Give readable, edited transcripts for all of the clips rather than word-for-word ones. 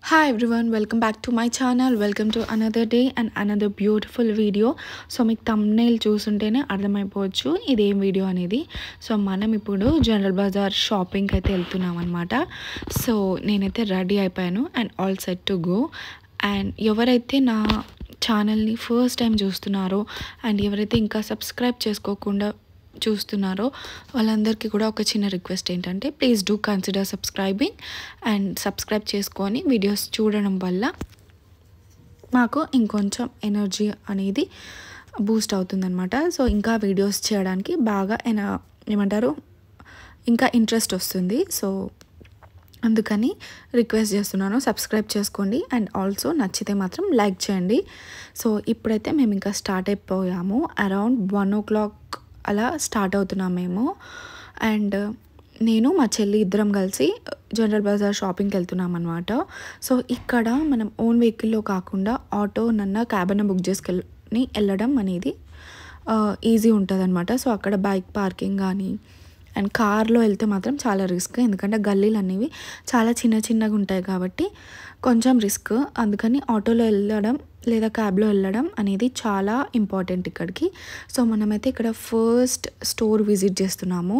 Hi everyone, welcome back to my channel. Welcome to another day and another beautiful video. So మీకు thumbnail చూసుంటేనే అర్థమైపోవచ్చు ఇదేం video అనేది. So మనం ఇప్పుడు general Bazar షాపింగ్కి అయితే వెళ్తున్నాం అనమాట. సో నేనైతే రెడీ అయిపోయాను and all set to go. And ఎవరైతే నా ఛానల్ని ఫస్ట్ టైం చూస్తున్నారో అండ్ ఎవరైతే ఇంకా సబ్స్క్రైబ్ చేసుకోకుండా చూస్తున్నారో వాళ్ళందరికీ కూడా ఒక చిన్న రిక్వెస్ట్ ఏంటంటే please do consider subscribing and subscribe చేసుకొని వీడియోస్ చూడడం వల్ల మాకు ఇంకొంచెం ఎనర్జీ అనేది బూస్ట్ అవుతుందన్నమాట. సో ఇంకా వీడియోస్ చేయడానికి బాగా ఏమంటారు ఇంకా ఇంట్రెస్ట్ వస్తుంది. సో అందుకని రిక్వెస్ట్ చేస్తున్నాను, సబ్స్క్రైబ్ చేసుకోండి అండ్ ఆల్సో నచ్చితే మాత్రం లైక్ చేయండి. సో ఇప్పుడైతే మేము ఇంకా స్టార్ట్ అయిపోయాము. అరౌండ్ 1 o'clock అలా స్టార్ట్ అవుతున్నాం మేము. అండ్ నేను మా చెల్లి ఇద్దరం కలిసి జనరల్ బజార్ షాపింగ్కి వెళ్తున్నాం అనమాట. సో ఇక్కడ మనం ఓన్ వెహికల్లో కాకుండా ఆటో క్యాబ్ అన్న బుక్ చేసుకెళ్ళి వెళ్ళడం అనేది ఈజీ ఉంటుంది అనమాట. సో అక్కడ బైక్ పార్కింగ్ కానీ అండ్ కార్లో వెళ్తే మాత్రం చాలా రిస్క్, ఎందుకంటే గల్లీలు అనేవి చాలా చిన్నగా ఉంటాయి కాబట్టి కొంచెం రిస్క్. అందుకని ఆటోలో వెళ్ళడం లేదా క్యాబ్లో వెళ్ళడం అనేది చాలా ఇంపార్టెంట్ ఇక్కడికి. సో మనమైతే ఇక్కడ ఫస్ట్ స్టోర్ విజిట్ చేస్తున్నాము.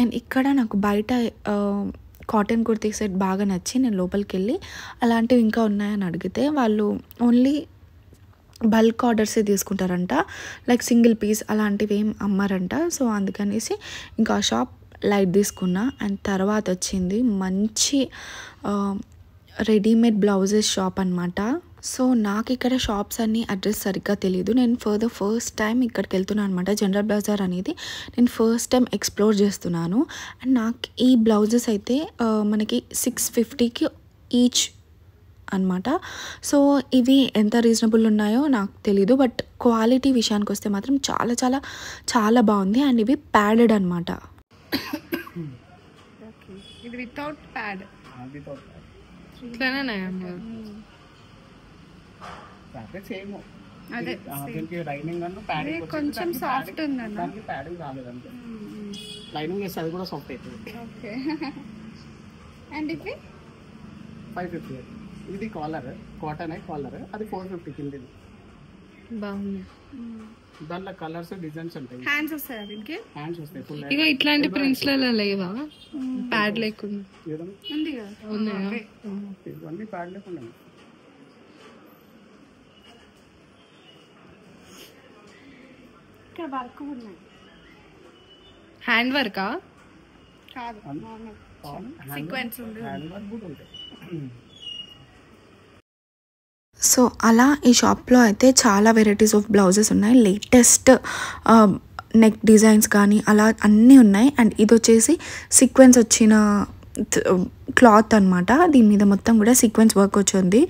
అండ్ ఇక్కడ నాకు బయట కాటన్ కుర్తీ సెట్ బాగా నచ్చి నేను లోపలికి వెళ్ళి అలాంటివి ఇంకా ఉన్నాయని అడిగితే వాళ్ళు ఓన్లీ బల్క్ ఆర్డర్సే తీసుకుంటారంట, లైక్ సింగిల్ పీస్ అలాంటివి ఏం అమ్మారంట. సో అందుకనేసి ఇంకా షాప్ లైట్ తీసుకున్నా. అండ్ తర్వాత వచ్చింది మంచి రెడీమేడ్ బ్లౌజెస్ షాప్ అనమాట. సో నాకు ఇక్కడ షాప్స్ అన్ని అడ్రస్ సరిగ్గా తెలియదు. నేను ఫస్ట్ టైం ఇక్కడికి వెళ్తున్నాను అనమాట. జనరల్ బజార్ అనేది నేను ఫస్ట్ టైం ఎక్స్ప్లోర్ చేస్తున్నాను. అండ్ నాకు ఈ బ్లౌజెస్ అయితే మనకి 650కి ఈచ్ అనమాట. సో ఇవి ఎంత రీజనబుల్ ఉన్నాయో నాకు తెలీదు, బట్ క్వాలిటీ విషయానికి వస్తే మాత్రం చాలా చాలా చాలా బాగుంది. అండ్ ఇవి ప్యాడెడ్ అనమాట. ఇది వితౌట్ ప్యాడ్ కొంచెం సాఫ్ట్ ఉందన్న, లైనింగ్ వేస్తే అది కూడా సాఫ్ట్ అవుతుంది. అండ్ ఇవి 550. ఇది కాలర్, కాటన్ కాలర్, అది 450 కింద. బాగుంది. దాంట్లో కలర్స్ డిజైన్స్ ఉంటాయి. హ్యాండ్స్ వస్తాయి, దీనికి హ్యాండ్స్ వస్తాయి ఫుల్. ఇక ఇట్లాంటి ప్రింట్స్ లలో లేవా ప్యాడ్ లేకుండా? ఉంది కదా, ఇవన్నీ ప్యాడ్ లేకుండా. ఇక్కడ వర్క్ ఉన్నాయి. హ్యాండ్ వర్కా? కాదు, సీక్వెన్స్ ఉంది. హ్యాండ్ వర్క్ కూడా ఉంటాయి. సో అలా ఈ షాప్లో అయితే చాలా వెరైటీస్ ఆఫ్ బ్లౌజెస్ ఉన్నాయి. లేటెస్ట్ నెక్ డిజైన్స్ కానీ అలా అన్నీ ఉన్నాయి. అండ్ ఇది వచ్చేసి సీక్వెన్స్ వచ్చిన క్లాత్ అనమాట. దీని మీద మొత్తం కూడా సీక్వెన్స్ వర్క్ వచ్చింది.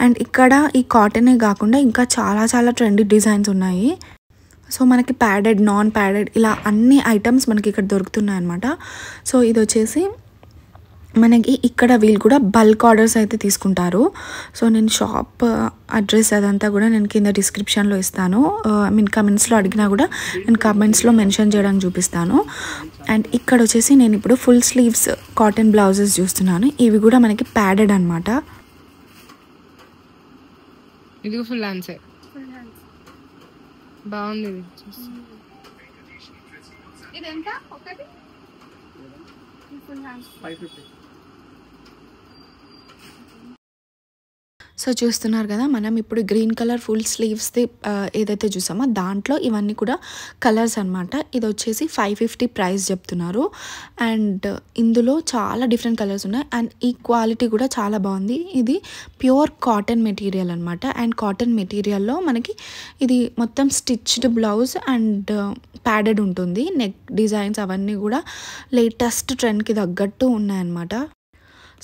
అండ్ ఇక్కడ ఈ కాటనే కాకుండా ఇంకా చాలా చాలా ట్రెండీ డిజైన్స్ ఉన్నాయి. సో మనకి ప్యాడెడ్, నాన్ ప్యాడెడ్ ఇలా అన్ని ఐటమ్స్ మనకి ఇక్కడ దొరుకుతున్నాయి అనమాట. సో ఇది వచ్చేసి మనకి ఇక్కడ వీళ్ళు కూడా బల్క్ ఆర్డర్స్ అయితే తీసుకుంటారు. సో నేను షాప్ అడ్రస్ అదంతా కూడా నేను కింద డిస్క్రిప్షన్లో ఇస్తాను. కమెంట్స్లో అడిగినా కూడా నేను కమెంట్స్లో మెన్షన్ చేయడానికి చూపిస్తాను. అండ్ ఇక్కడ వచ్చేసి నేను ఇప్పుడు ఫుల్ స్లీవ్స్ కాటన్ బ్లౌజెస్ చూస్తున్నాను. ఇవి కూడా మనకి ప్యాడెడ్ అనమాట. ఇది ఫుల్ హ్యాండ్స్ బాగుంది. ఇది ఎంత ఒకటి? 550. సో చూస్తున్నారు కదా, మనం ఇప్పుడు గ్రీన్ కలర్ ఫుల్ స్లీవ్స్ది ఏదైతే చూసామో దాంట్లో ఇవన్నీ కూడా కలర్స్ అనమాట. ఇది వచ్చేసి 550 ప్రైస్ చెప్తున్నారు. అండ్ ఇందులో చాలా డిఫరెంట్ కలర్స్ ఉన్నాయి. అండ్ ఈ క్వాలిటీ కూడా చాలా బాగుంది. ఇది ప్యూర్ కాటన్ మెటీరియల్ అనమాట. అండ్ కాటన్ మెటీరియల్లో మనకి ఇది మొత్తం స్టిచ్డ్ బ్లౌజ్ అండ్ ప్యాడెడ్ ఉంటుంది. నెక్ డిజైన్స్ అవన్నీ కూడా లేటెస్ట్ ట్రెండ్కి తగ్గట్టు ఉన్నాయన్నమాట.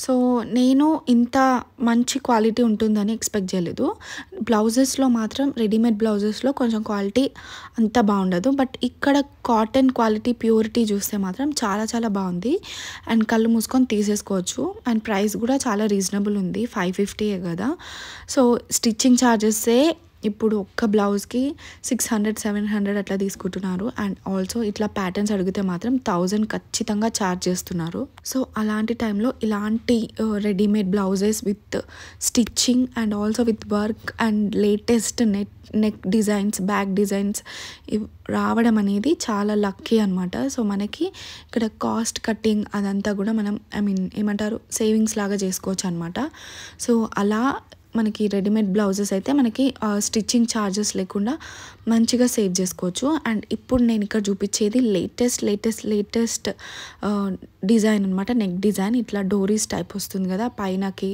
సో నేను ఇంత మంచి క్వాలిటీ ఉంటుందని ఎక్స్పెక్ట్ చేయలేదు. బ్లౌజెస్లో మాత్రం రెడీమేడ్ బ్లౌజెస్లో కొంచెం క్వాలిటీ అంత బాగుండదు, బట్ ఇక్కడ కాటన్ క్వాలిటీ ప్యూరిటీ చూస్తే మాత్రం చాలా చాలా బాగుంది. అండ్ కళ్ళు మూసుకొని తీసేసుకోవచ్చు. అండ్ ప్రైస్ కూడా చాలా రీజనబుల్ ఉంది, 550 కదా. సో స్టిచ్చింగ్ ఛార్జెస్సే ఇప్పుడు ఒక్క బ్లౌజ్కి 600-700 అట్లా తీసుకుంటున్నారు. అండ్ ఆల్సో ఇట్లా ప్యాటర్న్స్ అడిగితే మాత్రం 1000 ఖచ్చితంగా ఛార్జ్ చేస్తున్నారు. సో అలాంటి టైంలో ఇలాంటి readymade blouses with stitching and also with work and latest neck designs, back designs రావడం అనేది చాలా లక్కీ అనమాట. సో మనకి ఇక్కడ కాస్ట్ కట్టింగ్ అదంతా కూడా మనం ఏమంటారు సేవింగ్స్ లాగా చేసుకోవచ్చు అనమాట. సో అలా మనకి రెడీమేడ్ బ్లౌజెస్ అయితే మనకి స్టిచ్చింగ్ ఛార్జెస్ లేకుండా మంచిగా సేవ్ చేసుకోవచ్చు. అండ్ ఇప్పుడు నేను ఇక్కడ చూపించేది లేటెస్ట్ డిజైన్ అనమాట. నెక్ డిజైన్ ఇట్లా డోరీస్ టైప్ వస్తుంది కదా పైనకి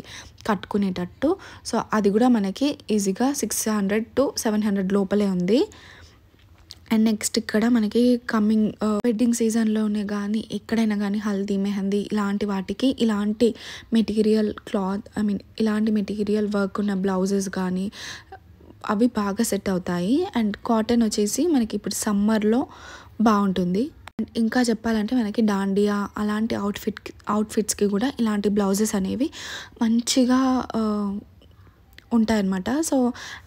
కట్టుకునేటట్టు. సో అది కూడా మనకి ఈజీగా 600-700 లోపలే ఉంది. అండ్ నెక్స్ట్ ఇక్కడ మనకి కమింగ్ వెడ్డింగ్ సీజన్లోనే కానీ ఎక్కడైనా కానీ హల్దీ, మెహందీ ఇలాంటి వాటికి ఇలాంటి మెటీరియల్ క్లాత్ ఇలాంటి మెటీరియల్ వర్క్ ఉన్న బ్లౌజెస్ కానీ అవి బాగా సెట్ అవుతాయి. అండ్ కాటన్ వచ్చేసి మనకి ఇప్పుడు సమ్మర్లో బాగుంటుంది. అండ్ ఇంకా చెప్పాలంటే మనకి దాండియా అలాంటి అవుట్ఫిట్స్కి కూడా ఇలాంటి బ్లౌజెస్ అనేవి మంచిగా ఉంటాయన్నమాట. సో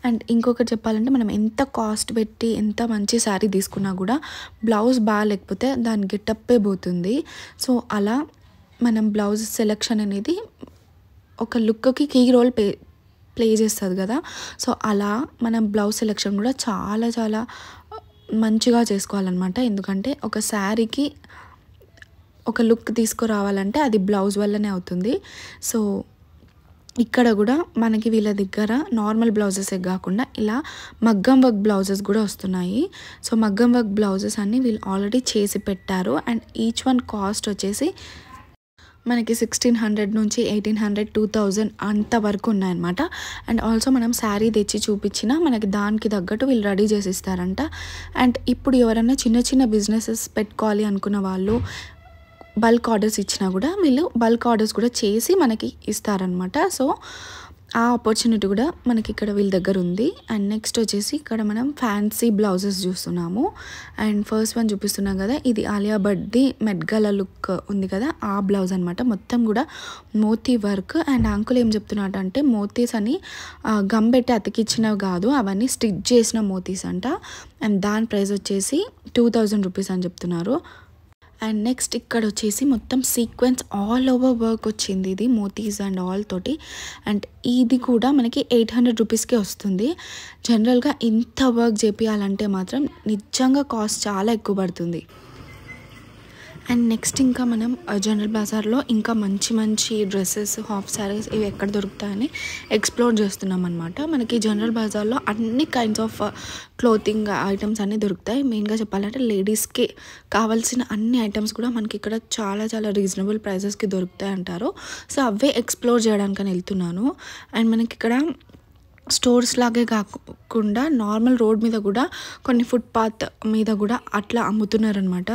అండ్ ఇంకొకటి చెప్పాలంటే మనం ఎంత కాస్ట్ పెట్టి ఎంత మంచి శారీ తీసుకున్నా కూడా బ్లౌజ్ బాగాలేకపోతే దాని గెటప్పే పోతుంది. సో అలా మనం బ్లౌజ్ సెలెక్షన్ అనేది ఒక లుక్కి కీ రోల్ ప్లే చేస్తుంది కదా. సో అలా మనం బ్లౌజ్ సెలెక్షన్ కూడా చాలా చాలా మంచిగా చేసుకోవాలన్నమాట. ఎందుకంటే ఒక శారీకి ఒక లుక్ తీసుకురావాలంటే అది బ్లౌజ్ వల్లనే అవుతుంది. సో ఇక్కడ కూడా మనకి వీళ్ళ దగ్గర నార్మల్ బ్లౌజెసే కాకుండా ఇలా మగ్గం వర్క్ బ్లౌజెస్ కూడా వస్తున్నాయి. సో మగ్గం వర్క్ బ్లౌజెస్ అన్నీ వీళ్ళు ఆల్రెడీ చేసి పెట్టారు. అండ్ ఈచ్ వన్ కాస్ట్ వచ్చేసి మనకి 1600 నుంచి 1800, 2000 అంతవరకు ఉన్నాయన్నమాట. అండ్ ఆల్సో మనం శారీ తెచ్చి చూపించినా మనకి దానికి తగ్గట్టు వీళ్ళు రెడీ చేసి ఇస్తారంట. అండ్ ఇప్పుడు ఎవరైనా చిన్న చిన్న బిజినెసెస్ పెట్టుకోవాలి అనుకున్న వాళ్ళు బల్క్ ఆర్డర్స్ ఇచ్చినా కూడా వీళ్ళు బల్క్ ఆర్డర్స్ కూడా చేసి మనకి ఇస్తారనమాట. సో ఆ ఆపర్చునిటీ కూడా మనకి ఇక్కడ వీళ్ళ దగ్గర ఉంది. అండ్ నెక్స్ట్ వచ్చేసి ఇక్కడ మనం ఫ్యాన్సీ బ్లౌజెస్ చూస్తున్నాము. అండ్ ఫస్ట్ వన్ చూపిస్తున్నాం కదా, ఇది ఆలియా భట్ది మెడ్గల లుక్ ఉంది కదా ఆ బ్లౌజ్ అనమాట. మొత్తం కూడా మోతీ వర్క్. అండ్ అంకుల్ ఏం చెప్తున్నాడు అంటే మోతీస్ అని గమ్ పెట్టి అతికిచ్చినవి కాదు, అవన్నీ స్టిచ్ చేసిన మోతీస్ అంట. అండ్ దాని ప్రైస్ వచ్చేసి 2000 రూపీస్ అని చెప్తున్నారు. అండ్ నెక్స్ట్ ఇక్కడ వచ్చేసి మొత్తం సీక్వెన్స్ ఆల్ ఓవర్ వర్క్ వచ్చింది, ఇది మోతీస్ అండ్ ఆల్ తోటి. అండ్ ఇది కూడా మనకి 800 రూపీస్కే వస్తుంది. జనరల్గా ఇంత వర్క్ చేపియాలంటే మాత్రం నిజంగా కాస్ట్ చాలా ఎక్కువ పడుతుంది. అండ్ నెక్స్ట్ ఇంకా మనం జనరల్ బజార్లో ఇంకా మంచి డ్రెస్సెస్, హాఫ్ శారీస్ ఇవి ఎక్కడ దొరుకుతాయని ఎక్స్ప్లోర్ చేస్తున్నాం అనమాట. మనకి జనరల్ బజార్లో అన్ని కైండ్స్ ఆఫ్ క్లోతింగ్ ఐటమ్స్ అన్నీ దొరుకుతాయి. మెయిన్గా చెప్పాలంటే లేడీస్కి కావాల్సిన అన్ని ఐటమ్స్ కూడా మనకి ఇక్కడ చాలా చాలా రీజనబుల్ ప్రైజెస్కి దొరుకుతాయి అంటారు. సో అవే ఎక్స్ప్లోర్ చేయడానికని వెళ్తున్నాను. అండ్ మనకి ఇక్కడ స్టోర్స్ లాగే కాకుండా నార్మల్ రోడ్ మీద కూడా కొన్ని ఫుట్పాత్ మీద కూడా అట్లా అమ్ముతున్నారనమాట.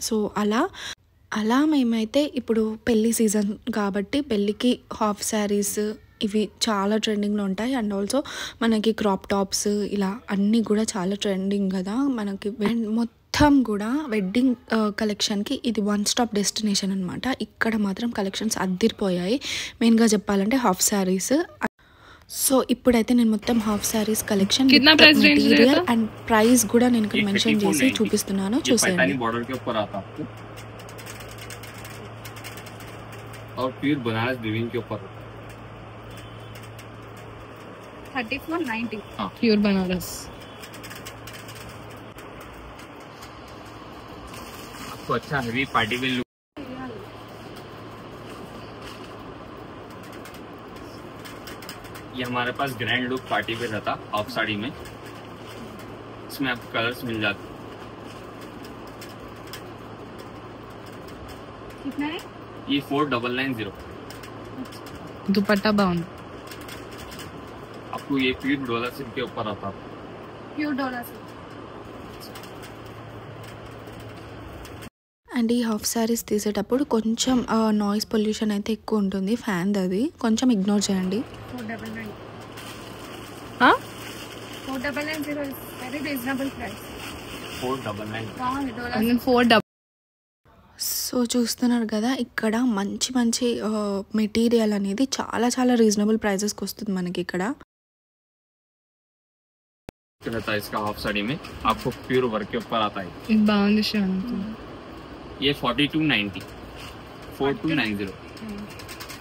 సో అలా మేమైతే ఇప్పుడు పెళ్ళి సీజన్ కాబట్టి పెళ్ళికి హాఫ్ శారీస్ ఇవి చాలా ట్రెండింగ్లో ఉంటాయి. అండ్ ఆల్సో మనకి క్రాప్ టాప్స్ ఇలా అన్నీ కూడా చాలా ట్రెండింగ్ కదా మనకి. మొత్తం కూడా వెడ్డింగ్ కలెక్షన్కి ఇది వన్ స్టాప్ డెస్టినేషన్ అనమాట. ఇక్కడ మాత్రం కలెక్షన్స్ అద్దిరిపోయాయి. మెయిన్గా చెప్పాలంటే హాఫ్ శారీస్. సో ఇప్పుడైతే నేను మొత్తం half saris collection material and price కూడా నేను ఇక్కడ మెన్షన్ చేసి చూపిస్తున్నాను, చూసేయండి. और प्योर बनारस विविंग के ऊपर 3490 प्योर बनारस. आपको अच्छा हेवी पार्टी वेयर लुक. ये हमारे पास ग्रैंड लुक पार्टी वेयर रहता हाफ साड़ी में. इसमें आपको कलर्स मिल जाते. कितना है ये 4990. दुपट्टा बाउंड आपको ये प्योर डॉलर सिल्क के ऊपर आता है. Pure dollar silk. అండ్ ఈ హాఫ్ శారీస్ తీసేటప్పుడు కొంచెం నాయిస్ పొల్యూషన్ అయితే ఎక్కువ ఉంటుంది, ఫ్యాన్ అది కొంచెం ఇగ్నోర్ చేయండి. 4990 is very reasonable price. 499. So చూస్తున్నారు కదా ఇక్కడ మంచి మెటీరియల్ అనేది చాలా చాలా రీజనబుల్ ప్రైజెస్కి వస్తుంది మనకి ఇక్కడ. रहता है इसका हाफ साड़ी में, आपको प्योर वर्क के ऊपर आता है। ఇది బాగుంది శ్రావంతి ये 4290 4290।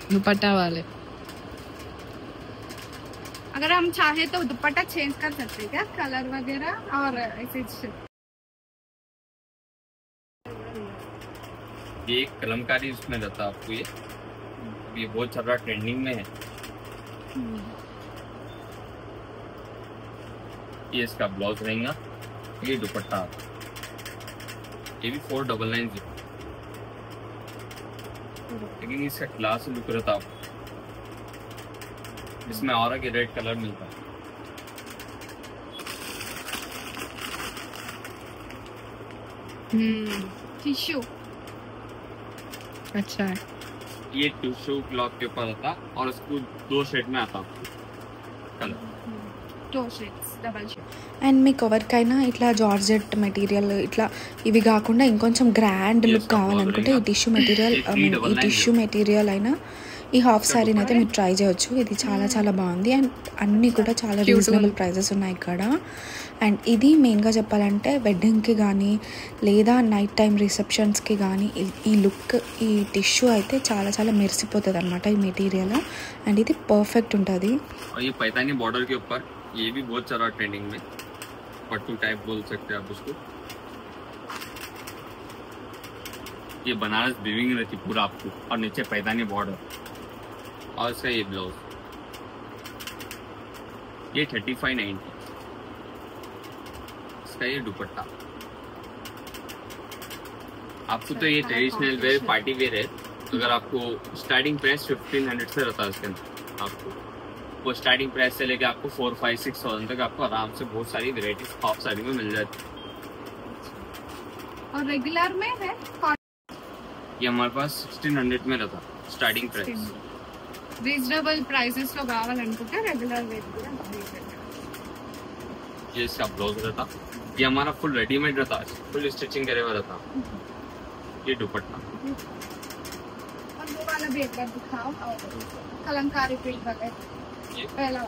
दुपट्टा वाले अगर हम चाहे तो दुपट्टा चेंज कर सकते हैं क्या, कलर वगैरह और ऐसे। ये एक कलमकारी उसमें रहता है आपको, ये बहुत ज़्यादा ट्रेंडिंग में है। ये इसका ब्लाउज रहेगा, ये दुपट्टा, ये भी 4990। लेकिन इसका क्लास लुक रहता है, इसमें और आगे रेड कलर मिलता है। टिश्यू अच्छा है। ये टिश्यू क्लॉथ के ऊपर आता और इसको 2 शेड में आता colour. 2 shades double shade. And మీకు ఎవరికైనా ఇట్లా జార్జెట్ మెటీరియల్ ఇట్లా ఇవి కాకుండా ఇంకొంచెం గ్రాండ్ లుక్ కావాలనుకుంటే ఈ టిష్యూ మెటీరియల్ అయినా ఈ హాఫ్ శారీని అయితే మీరు ట్రై చేయొచ్చు। ఇది చాలా చాలా బాగుంది అండ్ అన్నీ కూడా చాలా రీజనబుల్ ప్రైజెస్ ఉన్నాయి ఇక్కడ। అండ్ ఇది మెయిన్గా చెప్పాలంటే వెడ్డింగ్కి కానీ లేదా నైట్ టైం రిసెప్షన్స్కి కానీ ఈ లుక్, ఈ టిష్యూ అయితే చాలా చాలా మెరిసిపోతుంది అనమాట ఈ మెటీరియల్। అండ్ ఇది పర్ఫెక్ట్ ఉంటుంది। ये पैतानी बॉर्डर के ऊपर ये भी बहुत सारा ट्रेंडिंग में, पट्टू टाइप बोल सकते हैं आप उसको। ये बनारस वीविंग रहती पूरा आपको, और नीचे पैतानी बॉर्डर, और इसका ये ब्लाउज। ये 3590। इसका ये दुपट्टा। आपको तो ये ट्रेडिशनल वेयर पार्टी वेयर है, अगर आपको स्टार्टिंग प्राइस 1500 से रहता है इसके अंदर। आपको वो स्टार्टिंग प्राइस से लेके आपको 4, 5, 6,000 तक आपको आराम से बहुत सारी वेराइटीज हाफ साड़ी में मिल जाती है। और रेगुलर में है ये हमारे पास 1600 में रहता स्टार्टिंग प्राइस। రీజనబుల్ ప్రైసెస్ లో కావాలనుకుంటే రెగ్యులర్ వేర్ కూడా ये इसका ब्लाउज रहता, ये हमारा फुल रेडीमेड रहता, फुल स्टिचिंग करे हुआ रहता। ये दुपट्टा और वो वाला भी एक बार दिखाओ, कलमकारी प्रिंट वगैरह ये पहला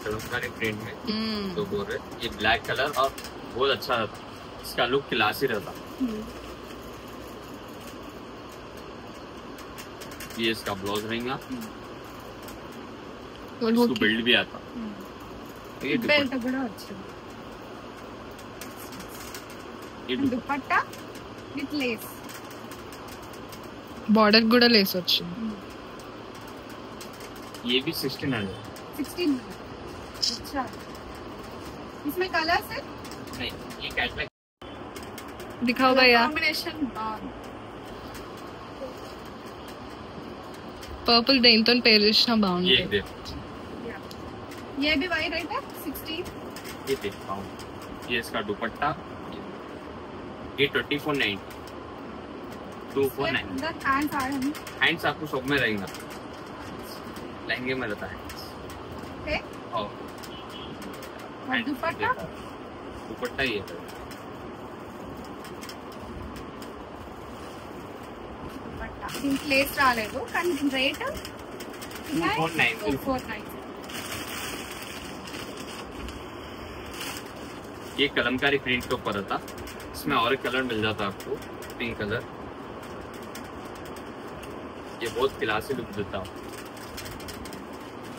कलमकारी प्रिंट में तो बोल रहे, ये ब्लैक कलर और बहुत अच्छा रहता, इसका लुक क्लासी रहता। ये इसका ब्लाउज रहेगा, इसको बेल्ट भी आता। ये बेल्ट కూడా వచ్చింది। दुपट्टा विथ लेस, बॉर्डर కూడా లేస్ వచ్చింది। ये भी 1600। 1600। अच्छा, इसमें कलर्स है? नहीं, ये कैटलॉग दिखाओ भैया। कॉम्बिनेशन पर्पल దేనితో పేర్ చేసినా బాగుంది। ये देख, ये भी वही रेट है 16। ये देख पाऊँ, ये इसका दुपट्टा, ये 2490 2490। अंदर हैंड्स आ रहे हैं हैंड्स आपको सब में रहेगा, लहंगे में रहता है। है? और और दुपट्टा दुपट्टा ये है। दुपट्टा దీనికి లేస్ రాలేదు కానీ దీని రేట్ 2490। ये कलमकारी प्रिंट के ऊपर रहता, इसमें और एक कलर मिल जाता आपको, पिंक कलर। ये बहुत क्लासी लुक देता,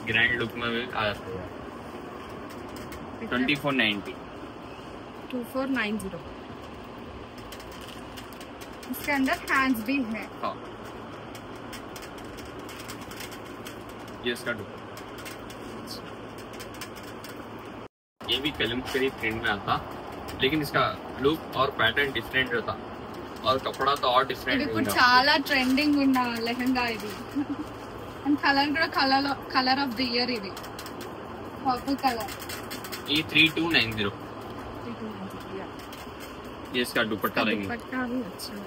ग्रैंड लुक में भी आ जाता है। 2490। 2490। इसके अंदर हैंड्स भी है। हाँ, ये इसका दुपट्टा, ये भी कलमकारी प्रिंट में आता, लेकिन इसका लुक और पैटर्न डिफरेंट रहता, और कपड़ा तो और डिफरेंट ఇది ఇప్పుడు చాలా ట్రెండింగ్ ఉన్న లెహంగా ఇది। అండ్ కలర్ కూడా కలర్ ఆఫ్ ది ఇయర్ ఇది, పర్పుల్ కలర్। ये 3290। ये इसका दुपट्टा रहेगा। दुपट्टा भी अच्छा है।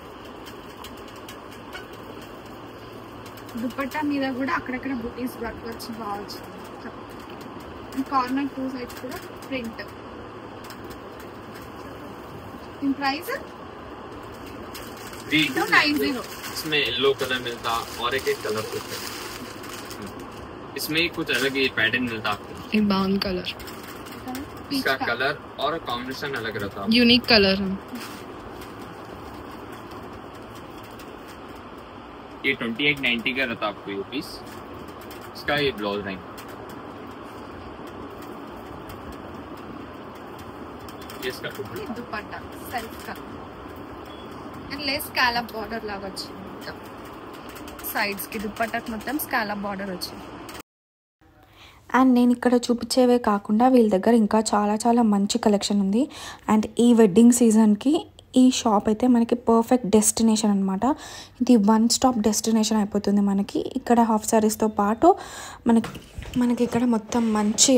दुपट्टा మీద కూడా అక్కడక్కడ బుటీస్ వర్క్ వచ్చి బాగా వచ్చింది। కార్నర్ 2 సైడ్స్ కూడా ప్రింట్। In price 3290. इसमें येलो कलर मिलता और एक कलर होता है, इसमें कुछ अलग ही पैटर्न मिलता आपको। एक ब्राउन कलर, इसका कलर और कॉम्बिनेशन अलग रहता है। यूनिक कलर है। ये 2890 का रहता आपको ये पीस। इसका ये ब्लाउज है, ये इसका दुपट्टा सेल्फ का అండ్ లేస్ స్కాలప్ బార్డర్ లాగా వచ్చింది, సైడ్స్ కి దుపట్టాకి మొత్తం స్కాలప్ బార్డర్ వచ్చింది. అండ్ నేను ఇక్కడ చూపించేవే కాకుండా వీళ్ళ దగ్గర ఇంకా చాలా చాలా మంచి కలెక్షన్ ఉంది. అండ్ ఈ వెడ్డింగ్ సీజన్కి ఈ షాప్ అయితే మనకి పర్ఫెక్ట్ డెస్టినేషన్ అనమాట. ఇది వన్ స్టాప్ డెస్టినేషన్ అయిపోతుంది మనకి. ఇక్కడ హాఫ్ సారీస్తో పాటు మనకి ఇక్కడ మొత్తం మంచి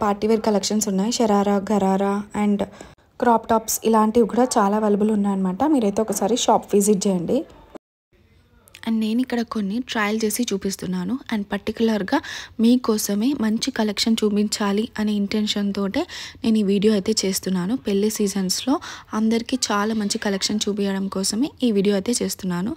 పార్టీవేర్ కలెక్షన్స్ ఉన్నాయి. Sharara, gharara and crop tops ఇలాంటివి కూడా చాలా అవైలబుల్ ఉన్నాయన్నమాట. మీరైతే ఒకసారి షాప్ విజిట్ చేయండి. అండ్ నేను ఇక్కడ కొన్ని ట్రయల్ చేసి చూపిస్తున్నాను. అండ్ పర్టికులర్గా మీకోసమే మంచి కలెక్షన్ చూపించాలి అనే ఇంటెన్షన్ తోటే నేను ఈ వీడియో అయితే చేస్తున్నాను. పెళ్లి సీజన్స్లో అందరికీ చాలా మంచి కలెక్షన్ చూపించడం కోసమే ఈ వీడియో అయితే చేస్తున్నాను.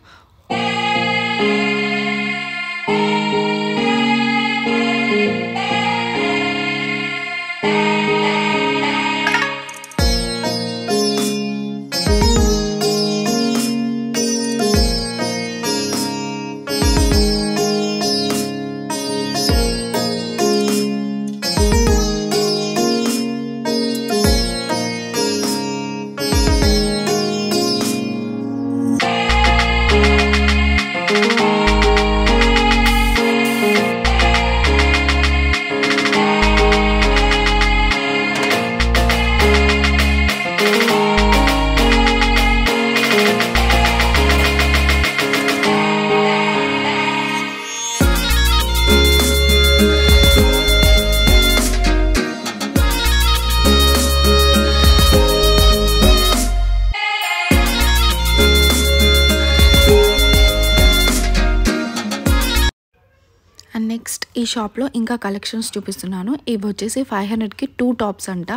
అండ్ నెక్స్ట్ ఈ షాప్లో ఇంకా కలెక్షన్స్ చూపిస్తున్నాను. ఇవి వచ్చేసి 500కి 2 టాప్స్ అంట.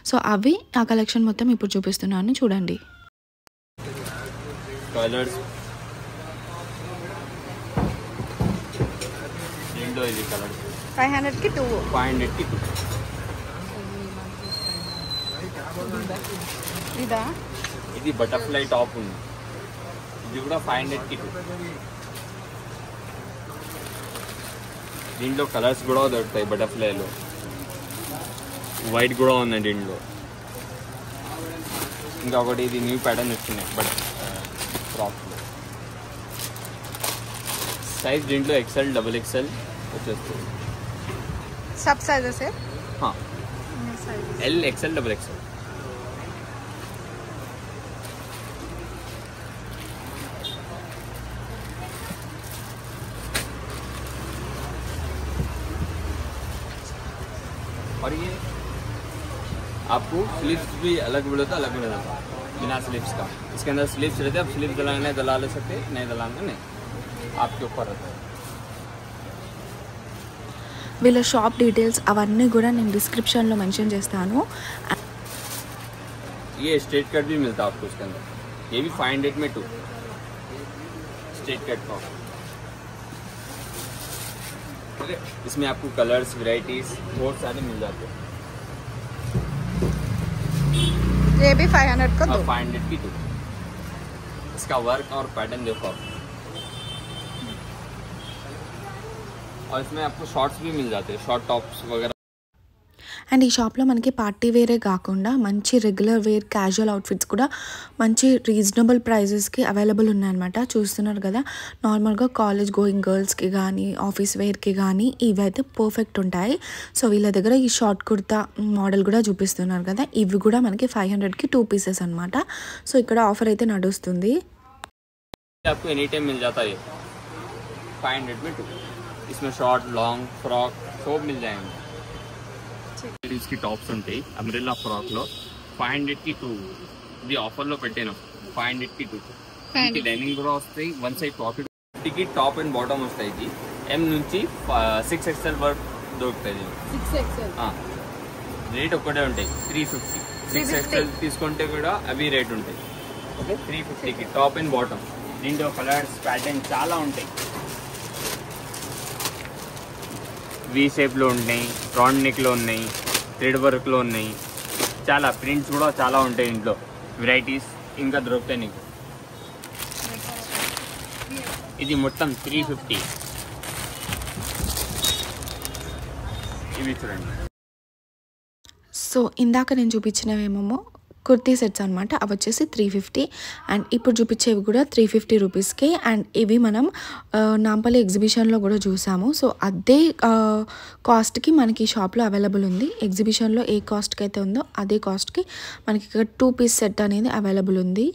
సో అవి ఆ కలెక్షన్ మొత్తం ఇప్పుడు చూపిస్తున్నాను, చూడండి. కలర్స్ ఏంటో ఇది కలర్ 500కి 2. 500కి 2. ఇదా? ఇది బటర్ఫ్లై టాప్ ఉంది, ఇది కూడా 500కి 2. దీంట్లో కలర్స్ కూడా దొరుకుతాయి. బటర్ఫ్లైలో వైట్ కూడా ఉంది దీంట్లో. ఇంకా ఒకటి ఇది న్యూ ప్యాటర్న్ వచ్చినాయి బట్ ఫ్రాక్లో. సైజ్ దీంట్లో XL, XXL వచ్చేస్తుంది. सब साइजेस है? हाँ, L, XL, XXL. और ये आपको स्लीव्स भी अलग मिले तो अलग मिलेगा, बिना स्लीव्स का. इसके अंदर स्लीव्स रहते हैं, आप स्लीव्स दलाना दला ले सकते, नहीं दलाना नहीं, आपके ऊपर रहता है. వీళ్ళ షాప్ డీటెయిల్స్ అవన్నీ కూడా నేను డిస్క్రిప్షన్లో మెన్షన్ చేస్తాను. ये स्ट्रेट कट भी मिलता है आपको इसके अंदर. ये भी 500 में 2 स्ट्रेट कट टॉप. इसमें आपको कलर्स, वैरायटीज बहुत सारे मिल जाते हैं. ये भी 500 का 2. 500 की 2. इसका वर्क और पैटर्न देखो आप. और इसमें आपको शॉर्ट्स भी मिल जाते हैं, शॉर्ट टॉप्स वगैरह. అండ్ ఈ షాప్లో మనకి పార్టీ వేరే కాకుండా మంచి రెగ్యులర్ వేర్, క్యాజువల్ అవుట్ఫిట్స్ కూడా మంచి రీజనబుల్ ప్రైజెస్కి అవైలబుల్ ఉన్నాయన్నమాట. చూస్తున్నారు కదా, నార్మల్గా కాలేజ్ గోయింగ్ గర్ల్స్కి కానీ ఆఫీస్ వేర్కి కానీ ఇవి అయితే పర్ఫెక్ట్ ఉంటాయి. సో వీళ్ళ దగ్గర ఈ షార్ట్ కుర్తా మోడల్ కూడా చూపిస్తున్నారు కదా, ఇవి కూడా మనకి 500కి 2 పీసెస్ అనమాట. సో ఇక్కడ ఆఫర్ అయితే నడుస్తుంది. आपको एनी टाइम मिल जाता है 500 में 2. इसमें शॉर्ट, लॉन्ग, फ्रॉक सब मिल जाएंगे. इसकी टॉप्स ఉంటాయి అంబ్రెల్లా ఫ్రాక్ లో 500కి 2. ఇది ఆఫర్ లో పెట్టాను 500కి 2. ఇది లైనింగ్ కూడా వస్తాయి, వన్ సైడ్ పాకెట్. కి టాప్ అండ్ బాటమ్ వస్తాయి. ఇది M నుంచి 6XL వరకు దొరుకుతాయి. 6XL రేట్ ఒక్కటే ఉంటాయి 350. 6XL తీసుకుంటే కూడా అవి రేట్ ఉంటాయి. ఓకే 350 కి టాప్ అండ్ బాటమ్. దీంట్లో కలర్స్ ప్యాటర్న్ చాలా ఉంటాయి. వి షేప్లో ఉన్నాయి, రౌండ్ నెక్లో ఉన్నాయి, థ్రెడ్ వర్క్లో ఉన్నాయి, చాలా ప్రింట్స్ కూడా చాలా ఉంటాయి ఇంట్లో. వెరైటీస్ ఇంకా దొరుకుతాయి నీకు. ఇది మొత్తం 350. ఇవి చూడండి. సో ఇందాక నేను చూపించినవేమో కుర్తీ సెట్స్ అనమాట. అవి వచ్చేసి 350 అండ్ ఇప్పుడు చూపించేవి కూడా 350 రూపీస్కి. అండ్ ఇవి మనం నాంపల్లి ఎగ్జిబిషన్లో కూడా చూసాము. సో అదే కాస్ట్కి మనకి షాప్లో అవైలబుల్ ఉంది. ఎగ్జిబిషన్లో ఏ కాస్ట్కి అయితే ఉందో అదే కాస్ట్కి మనకి ఇక్కడ 2 పీస్ సెట్ అనేది అవైలబుల్ ఉంది.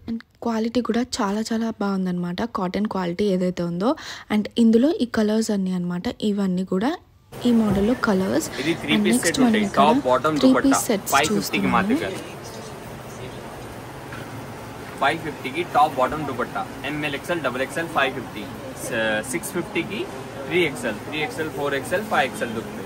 అండ్ క్వాలిటీ కూడా చాలా చాలా బాగుందన్నమాట, కాటన్ క్వాలిటీ ఏదైతే ఉందో. అండ్ ఇందులో ఈ కలర్స్ అన్నీ అనమాట, ఇవన్నీ కూడా ఈ మోడల్లో కలర్స్. అండ్ నెక్స్ట్ మనం ఇక్కడ 3 పీస్ సెట్స్ చూస్తున్నాము. 550 की टॉप बॉटम दुपट्टा ML XL डबल XL 550, 650 की 3XL 4XL 5XL दुपट्टे.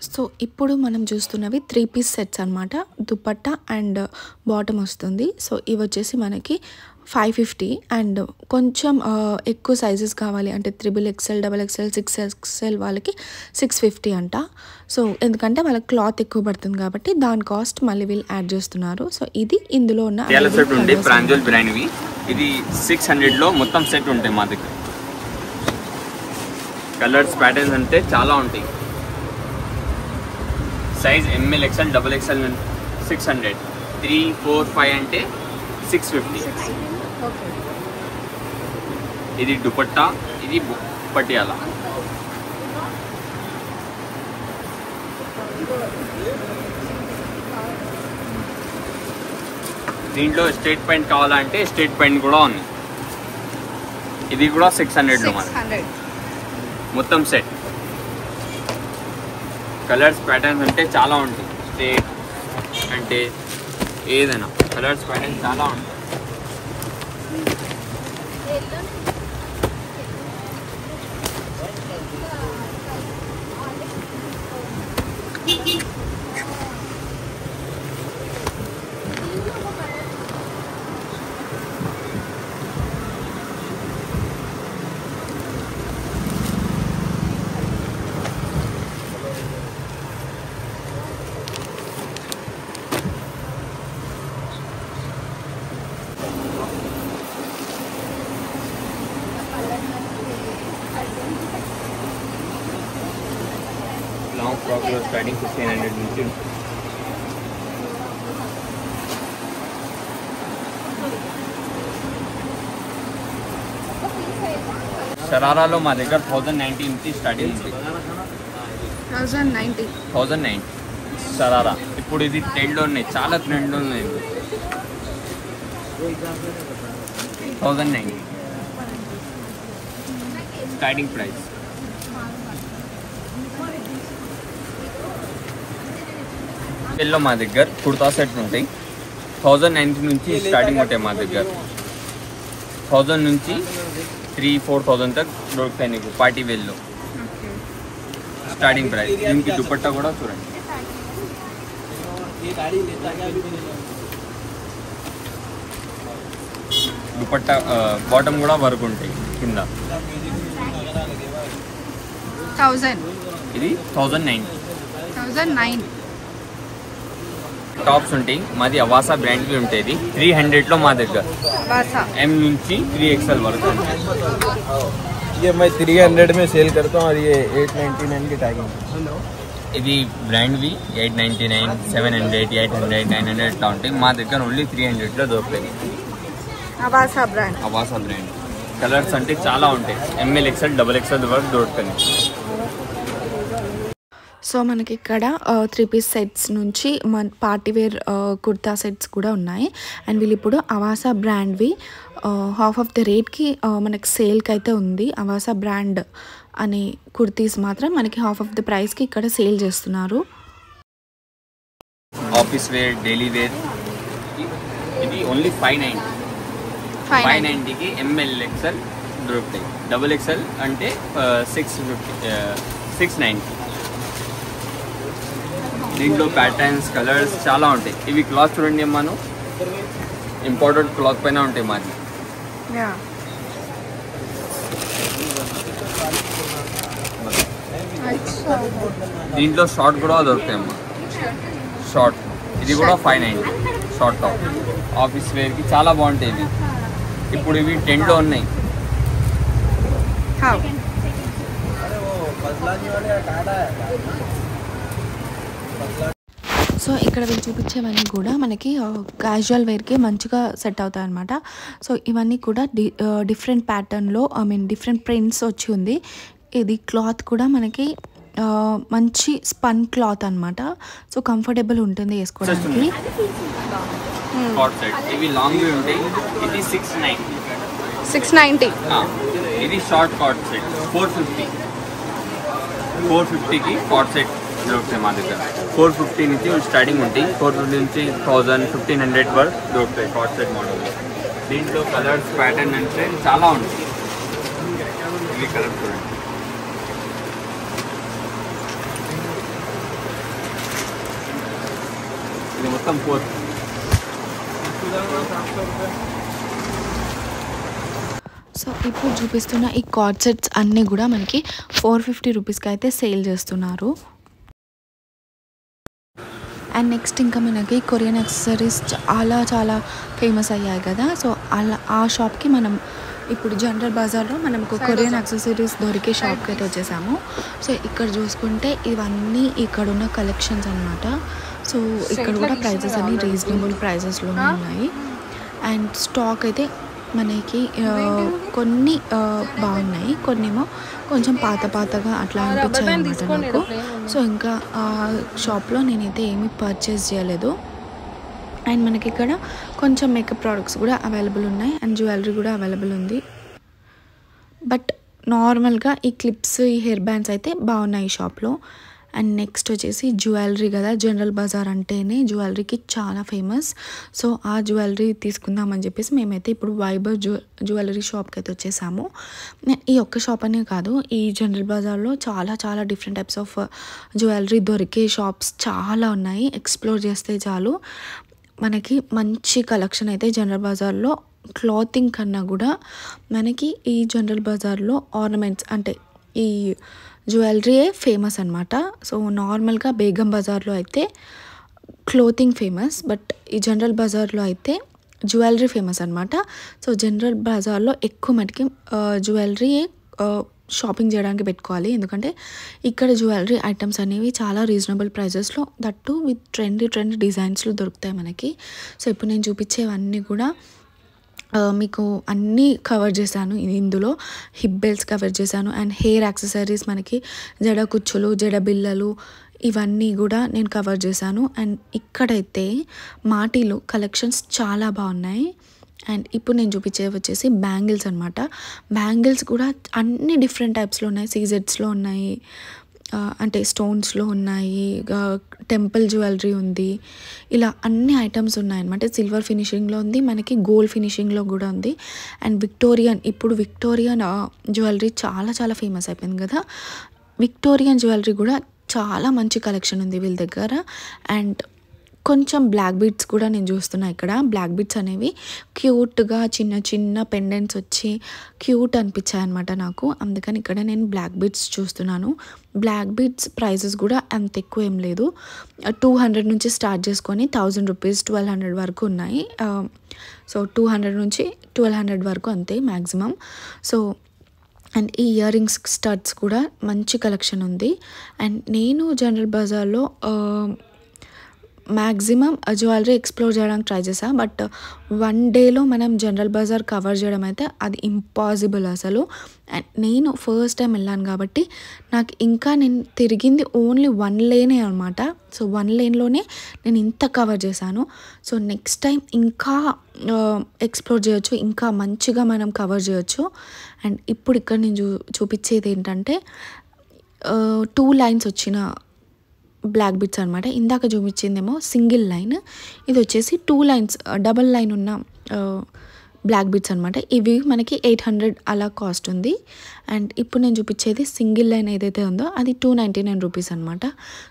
సో ఇప్పుడు మనం చూస్తున్నవి 3 పీస్ సెట్స్ అనమాట. దుపట్టా అండ్ బాటమ్ వస్తుంది. సో ఇవి వచ్చేసి మనకి 550 అండ్ కొంచెం ఎక్కువ సైజెస్ కావాలి అంటే XXL, XXL, 6XL వాళ్ళకి 650 అంట. సో ఎందుకంటే వాళ్ళకి క్లాత్ ఎక్కువ పడుతుంది కాబట్టి దాని కాస్ట్ మళ్ళీ వీళ్ళు యాడ్ చేస్తున్నారు. సో ఇది ఇందులో ఉన్న సెట్ ఉంది ప్రాంజల్ బ్రాండ్వి. ఇది 600లో మొత్తం సెట్ ఉంటాయి మా దగ్గర. కలర్స్ ప్యాటర్న్స్ అంటే చాలా ఉంటాయి. Size ML XL double XL 600, 3, 4, 5 అంటే 650. ఇది దుపట్టా, ఇది పటియాలా. దీంట్లో స్ట్రేట్ ప్యాంట్ కావాలంటే స్ట్రేట్ ప్యాంట్ కూడా ఉంది. ఇది కూడా 600లో మొత్తం సెట్. కలర్స్ ప్యాటర్న్స్ అంటే చాలా ఉంటాయి. స్ట్రేట్ అంటే ఏదైనా కలర్స్ ప్యాటర్న్స్ చాలా ఉంటాయి. లాంగ్ ఫ్రాక్ లో స్టార్టింగ్ 1500 నుంచి. షరారాలో మా దగ్గర 1090 నుంచి స్టార్టింగ్ ఉంది. 1090 షరారా. ఇప్పుడు ఇది ట్రెండ్లో ఉన్నాయి, చాలా ట్రెండ్లో ఉన్నాయి. 1090 స్టార్టింగ్ ప్రైస్. ఎల్లో మా దగ్గర కుర్తా సెట్ ఉంటాయి. 1090 నుంచి స్టార్టింగ్ ఉంటాయి మా దగ్గర. 1000 నుంచి 3-4,000 तक దొరుకుతాయి నీకు పార్టీ వేర్లో. Starting price. దీనికి దుపట్టా కూడా చూడండి. దుపట్టా బాటమ్ కూడా వర్క్ ఉంటాయి కింద. 1000. ఇది 1009. టాప్స్ ఉంటాయి మాది అవాసా బ్రాండ్వి ఉంటుంది. 300లో మా దగ్గర. M నుంచి 3XL వరకు. ये मैं 300 में सेल करता हूँ और ये 899 की टैगिंग. ఇది బ్రాండ్వి 899, 700, 800, 900 ఇట్లా ఉంటాయి. మా దగ్గర ఓన్లీ 300లో దొరుకుతాయి. అవాసా బ్రాండ్. కలర్స్ అంటే చాలా ఉంటాయి. ML XL డబల్ XL వరకు దొరుకుతాయి. సో మనకి ఇక్కడ 3 పీస్ సెట్స్ నుంచి మన పార్టీవేర్ కుర్తా సెట్స్ కూడా ఉన్నాయి. అండ్ వీళ్ళు ఇప్పుడు అవాసా బ్రాండ్వి హాఫ్ ఆఫ్ ద రేట్కి మనకి సేల్కి అయితే ఉంది. అవాసా బ్రాండ్ అనే కుర్తీస్ మాత్రం మనకి హాఫ్ ఆఫ్ ద ప్రైస్కి ఇక్కడ సేల్ చేస్తున్నారు. Office wear, daily wear. ఇది ఓన్లీ 590కి ML XL దొరుకుతాయి. డబుల్ XL అంటే 690. దీంట్లో ప్యాటర్న్స్ కలర్స్ చాలా ఉంటాయి. ఇవి క్లాత్ చూడండి అమ్మాను, ఇంపార్టెంట్ క్లాత్ పైన ఉంటాయి మాది. దీంట్లో షార్ట్ కూడా దొరుకుతాయి అమ్మా. షార్ట్ ఇది కూడా 590 షార్ట్ టాప్ ఆఫీస్ వేర్కి చాలా బాగుంటాయి ఇవి. ఇప్పుడు ఇవి 10లో ఉన్నాయి. సో ఇక్కడ వీళ్ళు చూపించేవన్నీ కూడా మనకి క్యాజువల్ వేర్కి మంచిగా సెట్ అవుతాయి అనమాట. సో ఇవన్నీ కూడా డిఫరెంట్ ప్యాటర్న్లో డిఫరెంట్ ప్రింట్స్ వచ్చి ఉంది. ఇది క్లాత్ కూడా మనకి మంచి స్పన్ క్లాత్ అనమాట. సో కంఫర్టబుల్ ఉంటుంది వేసుకోవడానికి. ఇవి లాంగ్ ఉంటాయి. ఇది 690. 690. ఇది షార్ట్ కార్డ్ సెట్ 450కి కార్డ్ సెట్ దొరుకుతాయి మా దగ్గర. 450 నుంచి స్టార్టింగ్ ఉంటాయి. 450 నుంచి 1000, 1500 వరకు దొరుకుతాయి కార్డ్ సెట్ మోడల్. దీంట్లో కలర్స్ ప్యాటర్న్ అంటే చాలా ఉంటాయి. ఇవి కలర్స్ చూడండి. ఇది మొత్తం 4. సో ఇప్పుడు చూపిస్తున్న ఈ కార్డ్ సెట్స్ అన్నీ కూడా మనకి 450 రూపీస్కి అయితే సేల్ చేస్తున్నారు. అండ్ నెక్స్ట్ ఇంకా మనకి కొరియన్ యాక్సెసరీస్ చాలా ఫేమస్ అయ్యాయి కదా. సో అలా ఆ షాప్కి మనం ఇప్పుడు జనరల్ బజార్లో మనం ఒక కొరియన్ యాక్సెసరీస్ దొరికే షాప్కి అయితే వచ్చేసాము. సో ఇక్కడ చూసుకుంటే ఇవన్నీ ఇక్కడ ఉన్న కలెక్షన్స్ అనమాట. సో ఇక్కడ కూడా ప్రైజెస్ అన్ని రీజనబుల్ ప్రైజెస్లోనే ఉన్నాయి. అండ్ స్టాక్ అయితే మనకి కొన్ని బాగున్నాయి, కొన్నేమో కొంచెం పాతగా అట్లా అనిపించాయి అనమాట నాకు. సో ఇంకా షాప్లో నేనైతే ఏమీ పర్చేస్ చేయలేదు. అండ్ మనకి ఇక్కడ కొంచెం మేకప్ ప్రోడక్ట్స్ కూడా అవైలబుల్ ఉన్నాయి అండ్ జ్యువెలరీ కూడా అవైలబుల్ ఉంది. బట్ నార్మల్గా ఈ క్లిప్స్, ఈ హెయిర్ బ్యాండ్స్ అయితే బాగున్నాయి ఈ షాప్లో. అండ్ నెక్స్ట్ వచ్చేసి జ్యువెలరీ కదా, జనరల్ బజార్ అంటేనే జ్యువెలరీకి చాలా ఫేమస్. సో ఆ జ్యువెలరీ తీసుకుందామని చెప్పేసి మేమైతే ఇప్పుడు వైభవ్ జ్యువెలరీ షాప్కి అయితే వచ్చేసాము. ఈ ఒక్క షాప్ అనే కాదు, ఈ జనరల్ బజార్లో చాలా డిఫరెంట్ టైప్స్ ఆఫ్ జ్యువెలరీ దొరికే షాప్స్ చాలా ఉన్నాయి. ఎక్స్ప్లోర్ చేస్తే చాలు మనకి మంచి కలెక్షన్ అయితే జనరల్ బజార్లో. క్లాతింగ్ కన్నా కూడా మనకి ఈ జనరల్ బజార్లో ఆర్నమెంట్స్ అంటే ఈ జ్యువెలరీయే ఫేమస్ అనమాట. సో నార్మల్గా బేగం బజార్లో అయితే క్లోతింగ్ ఫేమస్, బట్ ఈ జనరల్ బజార్లో అయితే జ్యువెలరీ ఫేమస్ అనమాట. సో జనరల్ బజార్లో ఎక్కువ మటుకి జ్యువెలరీ షాపింగ్ చేయడానికి పెట్టుకోవాలి, ఎందుకంటే ఇక్కడ జ్యువెలరీ ఐటమ్స్ అనేవి చాలా రీజనబుల్ ప్రైజెస్లో, దట్టు విత్ ట్రెండీ డిజైన్స్లో దొరుకుతాయి మనకి. సో ఇప్పుడు నేను చూపించేవన్నీ కూడా మీకు అన్నీ కవర్ చేశాను. ఇందులో హిప్ బెల్ట్స్ కవర్ చేశాను అండ్ హెయిర్ యాక్సెసరీస్, మనకి జడ కుచ్చులు, జడ బిళ్ళలు, ఇవన్నీ కూడా నేను కవర్ చేశాను. అండ్ ఇక్కడైతే మాటీలు కలెక్షన్స్ చాలా బాగున్నాయి. అండ్ ఇప్పుడు నేను చూపించేవి వచ్చేసి బ్యాంగిల్స్ అనమాట. బ్యాంగిల్స్ కూడా అన్ని డిఫరెంట్ టైప్స్లో ఉన్నాయి. సీజెడ్స్లో ఉన్నాయి, అంటే స్టోన్స్లో ఉన్నాయి, టెంపుల్ జ్యువెలరీ ఉంది, ఇలా అన్ని ఐటమ్స్ ఉన్నాయన్నమాట. సిల్వర్ ఫినిషింగ్లో ఉంది, మనకి గోల్డ్ ఫినిషింగ్లో కూడా ఉంది. అండ్ ఇప్పుడు విక్టోరియన్ జ్యువెలరీ చాలా ఫేమస్ అయిపోయింది కదా. విక్టోరియన్ జ్యువెలరీ కూడా చాలా మంచి కలెక్షన్ ఉంది వీళ్ళ దగ్గర. అండ్ కొంచెం బ్లాక్ బీడ్స్ కూడా నేను చూస్తున్నా ఇక్కడ. బ్లాక్ బీడ్స్ అనేవి క్యూట్గా చిన్న పెండెంట్స్ వచ్చి క్యూట్ అనిపించాయి అనమాట నాకు. అందుకని ఇక్కడ నేను బ్లాక్ బీడ్స్ చూస్తున్నాను. బ్లాక్ బీడ్స్ ప్రైజెస్ కూడా అంత ఎక్కువ ఏం లేదు, 200 నుంచి స్టార్ట్ చేసుకొని 1000 రూపీస్ 1200 వరకు ఉన్నాయి. సో 200 నుంచి 1200 వరకు అంతే మ్యాక్సిమం. సో అండ్ ఈ ఇయర్ రింగ్స్ స్టడ్స్ కూడా మంచి కలెక్షన్ ఉంది. అండ్ నేను జనరల్ బజార్లో మ్యాక్సిమం జ్యువెలరీ ఎక్స్ప్లోర్ చేయడానికి ట్రై చేసా, బట్ 1 డేలో మనం జనరల్ బజార్ కవర్ చేయడం అయితే అది ఇంపాసిబుల్ అసలు. అండ్ నేను ఫస్ట్ టైం వెళ్ళాను కాబట్టి నాకు ఇంకా నేను తిరిగింది ఓన్లీ 1 లేనే అనమాట. సో 1 లేన్లోనే నేను ఇంత కవర్ చేశాను. సో నెక్స్ట్ టైం ఇంకా ఎక్స్ప్లోర్ చేయొచ్చు, ఇంకా మంచిగా మనం కవర్ చేయొచ్చు. అండ్ ఇప్పుడు ఇక్కడ నేను చూపించేది ఏంటంటే 2 లైన్స్ వచ్చిన బ్లాక్ బిట్స్ అనమాట. ఇందాక చూపించిందేమో సింగిల్ లైన్, ఇది వచ్చేసి 2 లైన్స్ డబల్ లైన్ ఉన్న బ్లాక్ బీట్స్ అనమాట. ఇవి మనకి 800 అలా కాస్ట్ ఉంది. అండ్ ఇప్పుడు నేను చూపించేది సింగిల్ లైన్ ఏదైతే ఉందో అది 299 రూపీస్ అనమాట.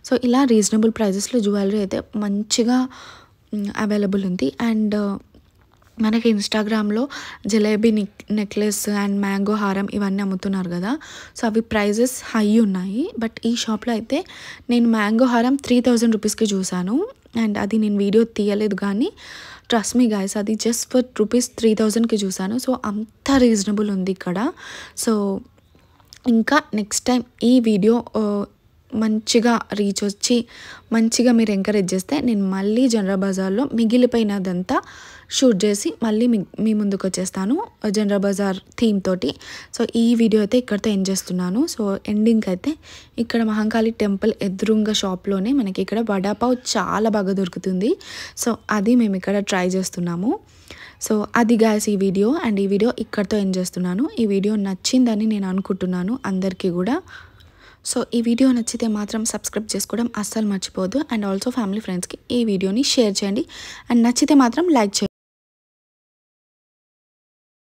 సో ఇలా రీజనబుల్ ప్రైజెస్లో జ్యువెలరీ అయితే మంచిగా అవైలబుల్ ఉంది. అండ్ మనకి ఇన్స్టాగ్రామ్లో జలేబీ నెక్లెస్ అండ్ మ్యాంగో హారం ఇవన్నీ అమ్ముతున్నారు కదా. సో అవి ప్రైజెస్ హై ఉన్నాయి. బట్ ఈ షాప్లో అయితే నేను మ్యాంగో హారం 3000 రూపీస్కి చూసాను. అండ్ అది నేను వీడియో తీయలేదు కానీ ట్రస్ట్ మీ గైస్, అది జస్ట్ ఫర్ రూపీస్ 3000కి చూసాను. సో అంత రీజనబుల్ ఉంది ఇక్కడ. సో ఇంకా నెక్స్ట్ టైం ఈ వీడియో మంచిగా రీచ్ వచ్చి మంచిగా మీరు ఎంకరేజ్ చేస్తే నేను మళ్ళీ జనరల్ బజార్లో మిగిలిపోయినదంతా షూట్ చేసి మళ్ళీ మీ ముందుకు వచ్చేస్తాను జనరల్ బజార్ థీమ్ తోటి. సో ఈ వీడియో అయితే ఇక్కడితో ఎండ్ చేస్తున్నాను. సో ఎండింగ్ అయితే ఇక్కడ మహంకాళి టెంపుల్ ఎదురుంగా షాప్లోనే మనకి ఇక్కడ వడాపావ్ చాలా బాగా దొరుకుతుంది. సో అది మేము ఇక్కడ ట్రై చేస్తున్నాము. సో అది గాయస్ ఈ వీడియో. అండ్ ఈ వీడియో ఇక్కడితో ఎండ్ చేస్తున్నాను. ఈ వీడియో నచ్చిందని నేను అనుకుంటున్నాను అందరికీ కూడా. సో ఈ వీడియో నచ్చితే మాత్రం సబ్స్క్రైబ్ చేసుకోవడం అస్సలు మర్చిపోవద్దు. అండ్ ఆల్సో ఫ్యామిలీ ఫ్రెండ్స్కి ఈ వీడియోని షేర్ చేయండి. అండ్ నచ్చితే మాత్రం లైక్ చేయండి.